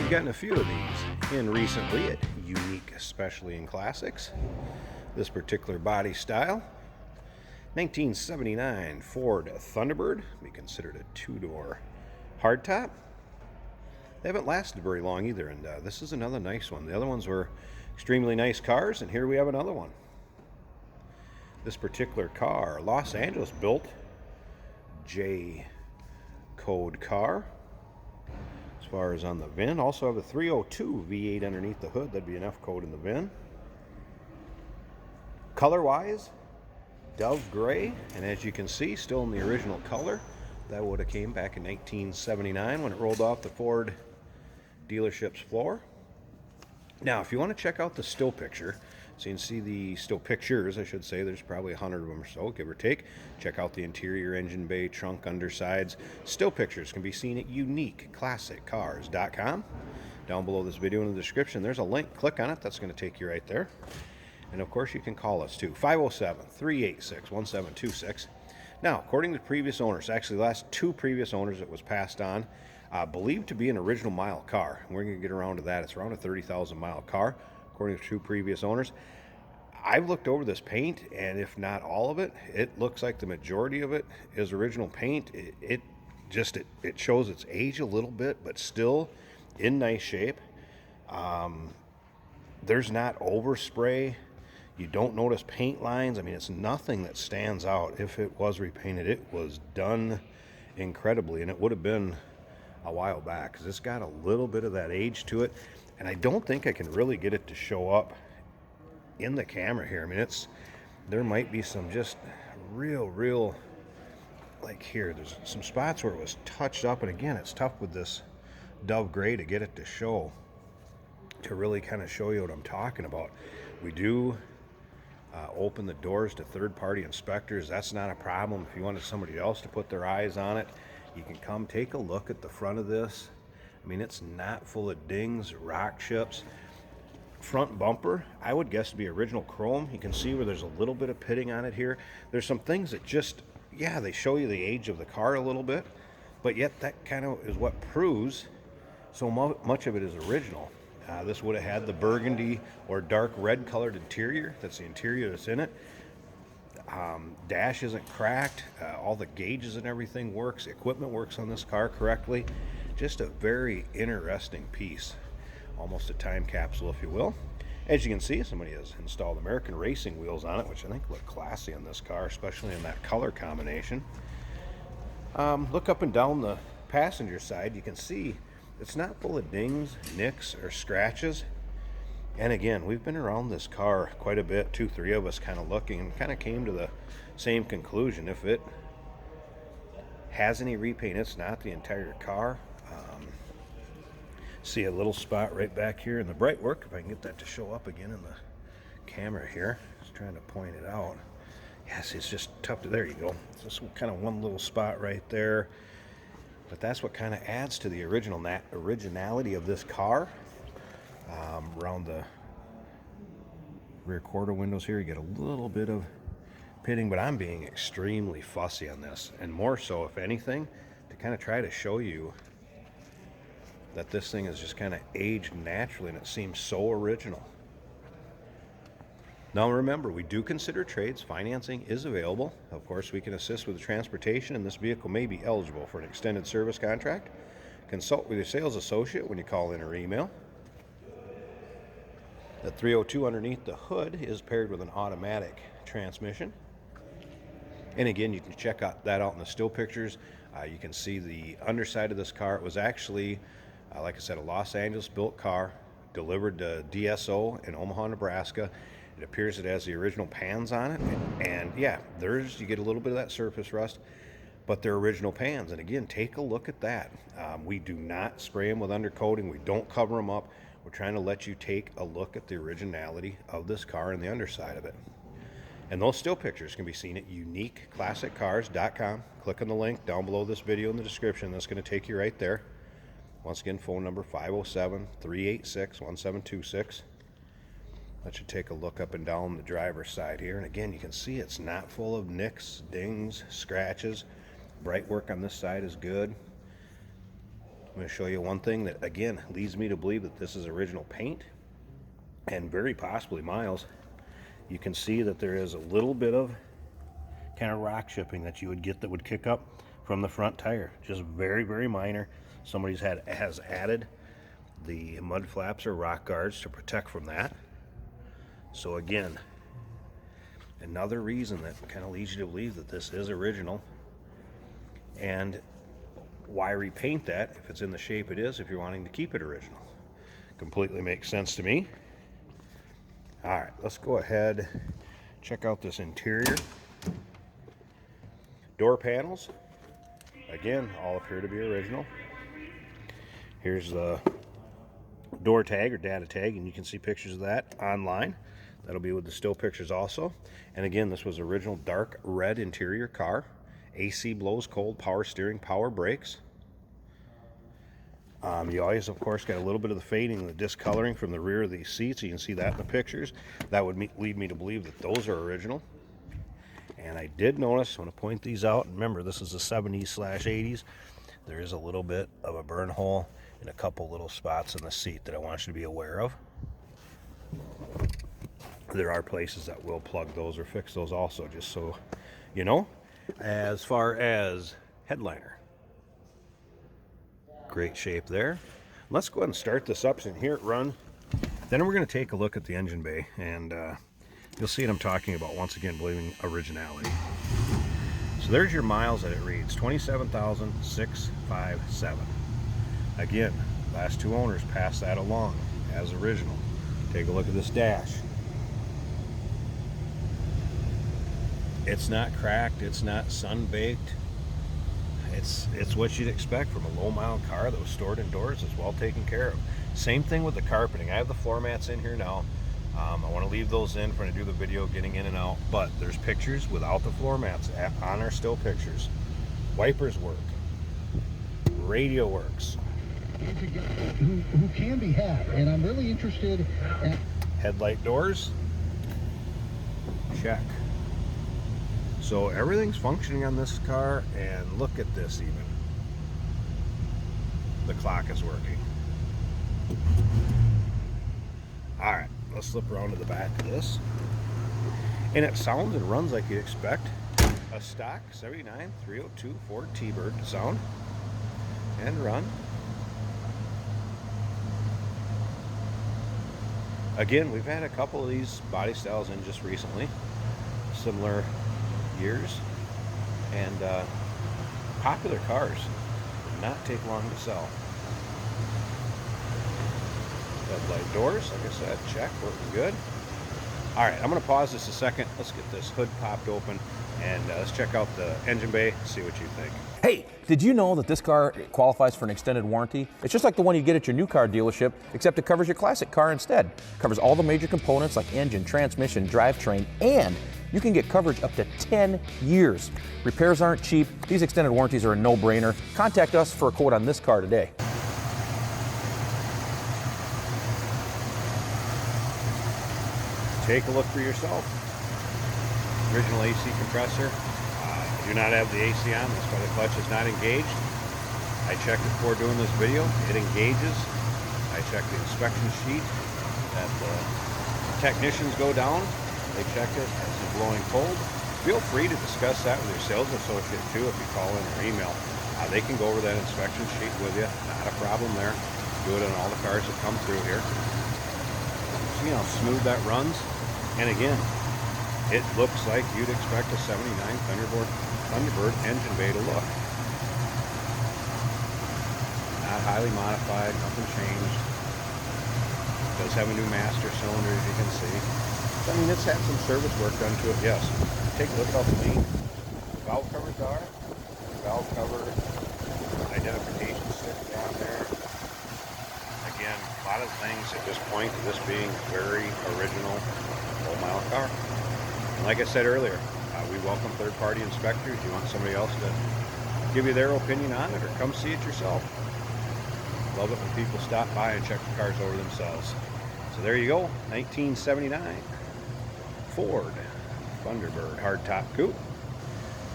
We've gotten a few of these in recently at Unique Specialty and Classics. This particular body style, 1979 Ford Thunderbird, be considered a two-door hardtop. They haven't lasted very long either, and this is another nice one. The other ones were extremely nice cars, and here we have another one. This particular car, Los Angeles built, J code car. As far as on the VIN, also have a 302 V8 underneath the hood. That'd be an F code in the VIN. Color-wise, dove gray, and as you can see, still in the original color. That would have came back in 1979 when it rolled off the Ford dealership's floor. Now, if you want to check out the still picture, so you can see the still pictures, I should say, there's probably 100 of them or so, give or take. Check out the interior, engine bay, trunk, undersides. Still pictures can be seen at uniqueclassiccars.com. Down below this video in the description, there's a link. Click on it. That's going to take you right there. And of course, you can call us too, 507-386-1726. Now, according to previous owners, actually the last two previous owners it was passed on, believed to be an original mile car. We're going to get around to that. It's around a 30,000 mile car, according to two previous owners. I've looked over this paint, and if not all of it, it looks like the majority of it is original paint. It shows its age a little bit, but still in nice shape. There's not overspray. You don't notice paint lines. I mean, it's nothing that stands out. If it was repainted, it was done incredibly, and it would have been a while back because it's got a little bit of that age to it, and I don't think I can really get it to show up in the camera here. I mean, there might be some just real, like here, there's some spots where it was touched up, and again, it's tough with this dove gray to get it to show, to really kind of show you what I'm talking about. We do open the doors to third-party inspectors. That's not a problem. If you wanted somebody else to put their eyes on it, you can come take a look at the front of this. I mean, it's not full of dings, rock chips. Front bumper, I would guess to be original chrome. You can see where there's a little bit of pitting on it here. There's some things that just, yeah, they show you the age of the car a little bit, but yet that kind of is what proves so much of it is original. This would have had the burgundy or dark red colored interior. That's the interior that's in it. Dash isn't cracked. All the gauges and everything works. Equipment works on this car correctly. Just a very interesting piece. Almost a time capsule, if you will. As you can see, somebody has installed American racing wheels on it, which I think look classy on this car, especially in that color combination. Look up and down the passenger side. You can see it's not full of dings, nicks, or scratches. And again, we've been around this car quite a bit, three of us kind of looking, and kind of came to the same conclusion. If it has any repaint, it's not the entire car. See a little spot right back here in the bright work, if I can get that to show up again in the camera here. Just trying to point it out. Yes, it's just tough to, there you go. It's just kind of one little spot right there. But that's what kind of adds to the originality of this car. Around the rear quarter windows here, you get a little bit of pitting, but I'm being extremely fussy on this, and more so, if anything, to kind of try to show you that this thing is just kind of aged naturally, and it seems so original. Now remember, we do consider trades. Financing is available. Of course, we can assist with the transportation, and this vehicle may be eligible for an extended service contract. Consult with your sales associate when you call in or email. The 302 underneath the hood is paired with an automatic transmission. And again, you can check that out in the still pictures. You can see the underside of this car. It was actually, like I said, a Los Angeles built car, delivered to DSO in Omaha, Nebraska. It appears it has the original pans on it, and yeah, you get a little bit of that surface rust, but they're original pans. And again, take a look at that. We do not spray them with undercoating. We don't cover them up. We're trying to let you take a look at the originality of this car and the underside of it. And those still pictures can be seen at uniqueclassiccars.com. Click on the link down below this video in the description. That's going to take you right there. Once again, phone number 507-386-1726. Let you take a look up and down the driver's side here. And again, you can see it's not full of nicks, dings, scratches. Bright work on this side is good. I'm going to show you one thing that, again, leads me to believe that this is original paint and very possibly miles. You can see that there is a little bit of kind of rock chipping that you would get that would kick up from the front tire. Just very, very minor. Somebody's has added the mud flaps or rock guards to protect from that. So again, another reason that kind of leads you to believe that this is original. And why repaint that if it's in the shape it is if you're wanting to keep it original? Completely makes sense to me. All right, let's go ahead, check out this interior. Door panels, again, all appear to be original. Here's the door tag or data tag, and you can see pictures of that online. That'll be with the still pictures also. And again, this was original dark red interior car. AC blows cold, power steering, power brakes. You always, of course, got a little bit of the fading and the discoloring from the rear of these seats. You can see that in the pictures. That would lead me to believe that those are original. And I did notice, I want to point these out. Remember, this is the 70s/80s. There is a little bit of a burn hole and a couple little spots in the seat that I want you to be aware of. There are places that will plug those or fix those also, just so you know. As far as headliner, great shape there. Let's go ahead and start this up and hear it run. Then we're going to take a look at the engine bay, and you'll see what I'm talking about, once again, believing originality. So there's your miles that it reads, 27,657. Again, last two owners passed that along as original. Take a look at this dash. It's not cracked, it's not sun-baked. It's what you'd expect from a low-mile car that was stored indoors. It's well taken care of. Same thing with the carpeting. I have the floor mats in here now. I want to leave those in for when I do the video getting in and out, but there's pictures without the floor mats on our still pictures. Wipers work. Radio works. Who can be had, and I'm really interested in headlight doors. Check. So everything's functioning on this car, and look at this even. The clock is working. All right, let's flip around to the back of this. And it sounds and runs like you'd expect a stock 79 302 Ford T-Bird to sound and run. Again, we've had a couple of these body styles in just recently, similar years, and popular cars. Did not take long to sell. Headlight doors, like I said, check, working good. All right, I'm going to pause this a second. Let's get this hood popped open, and let's check out the engine bay, see what you think. Hey, did you know that this car qualifies for an extended warranty? It's just like the one you get at your new car dealership, except it covers your classic car instead. It covers all the major components like engine, transmission, drivetrain, and you can get coverage up to 10 years. Repairs aren't cheap. These extended warranties are a no-brainer. Contact us for a quote on this car today. Take a look for yourself. Original AC compressor. Do not have the AC on, that's why the clutch is not engaged. I checked it before doing this video. It engages. I checked the inspection sheet that the technicians go down. They check it as it's blowing cold. Feel free to discuss that with your sales associate too if you call in or email. They can go over that inspection sheet with you. Not a problem there. Do it on all the cars that come through here. See how smooth that runs? And again, it looks like you'd expect a 79 Thunderbird engine bay to look. Not highly modified, nothing changed. Does have a new master cylinder, as you can see. I mean, it's had some service work done to it, yes. Take a look at how clean the valve covers are. Valve cover identification stick down there. Again, a lot of things at this point to this being a very original low-mile car. And like I said earlier, we welcome third-party inspectors. You want somebody else to give you their opinion on it, or come see it yourself. Love it when people stop by and check the cars over themselves. So there you go, 1979 Ford Thunderbird hardtop coupe.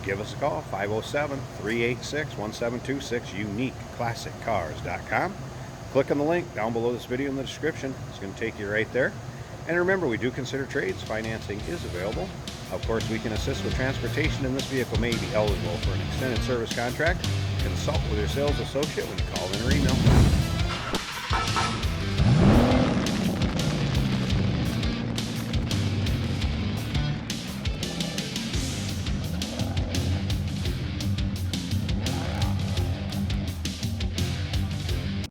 give us a call, 507-386-1726, uniqueclassiccars.com. Click on the link down below this video in the description. It's going to take you right there. And remember, we do consider trades. Financing is available. Of course, we can assist with transportation, and this vehicle may be eligible for an extended service contract. Consult with your sales associate when you call in or email.